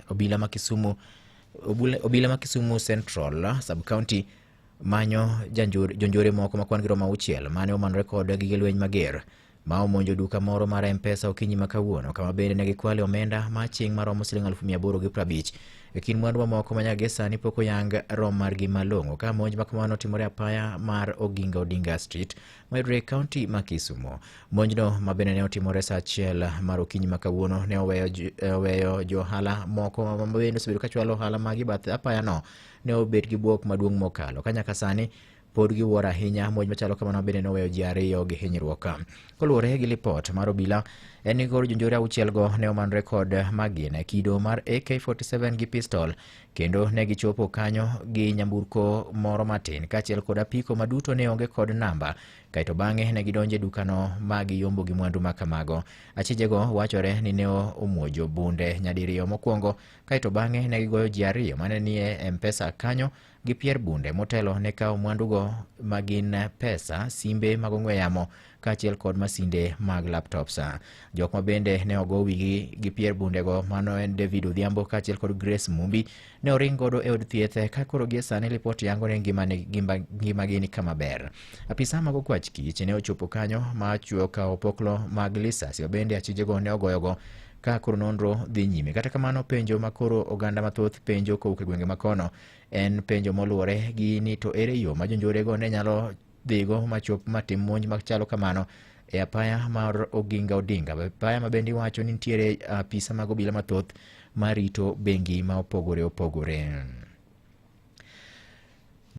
obila ma Kisumu Central Sub-County manyo jonjore moko makwan gi romo 6 mane omanore kod gige lweny mager ma omonjo duka moro mar M-Pesa okinyi ma kawuono, kama bende ne gikwale omenda ma chieng' maromo Sh850 e kind mwandu mamoko ma nyaka sani pok oyang rom margi malong'o, ka monj ma kamano timore apaya mar Oginga Odinga Street mayudore e kaunti ma Kisumu. Monjno ma bende ne otimore sa 1 mar okinyi ma kawuono ne oweyo johala moko ma bende osebedo ka chwalo ohala magi bath apaya no ne obet gi buok maduong' mokalo, ka nyaka sani pod giwuoro ahinya. Monj machalo kamano bende noweyo ji 2 gi hinyruok. Koluwore gi lipot mar obila, en ni koro jonjore 6 go ne omanore kod magina kido mar AK47 gi pistol, kendo ne gichopo kanyo gi nyamburko moro matin kaachiel kod apiko maduto ne onge kod namba, kaito bang'e ne gidonjo e dukano ma giyombo gi mwandu ma kamago. Achijego wachore ni ne omuojo bunde nyadiriyo mokwongo, kaito bang'e ne gigoyo ji 2 mane ni e M-Pesa kanyo gi pier bunde motelo ne kawo mwandugo magin pesa, simbe mag ong'we yamo kaachiel kod masinde mag laptops. Jok ma bende ne ogo wigi gi pier bundego, mano en David Odhiambo kaachiel kod Grace Mumbi, ne oring godo e od thieth, ka koro gie sani lipot yango ne ngimagi ni kama ber. Apisa mag okwach kich ne ochopo kanyo ma chwo kawo poklo mag lisasi, bende achijego ne ogoyogo ka koro nonro dhi nyime. Kata kamano, penjo ma koro oganda mathoth penjo kowuok e gwenge makono en penjo moluwore gi ni to ere yo ma jonjorego ne nyalo dhigo machop matim monj machalo kamano e apaya mar Oginga Odinga, apaya ma bende iwacho ni nitiere apisa mag obila mathoth marito bengi ma opogore opogore.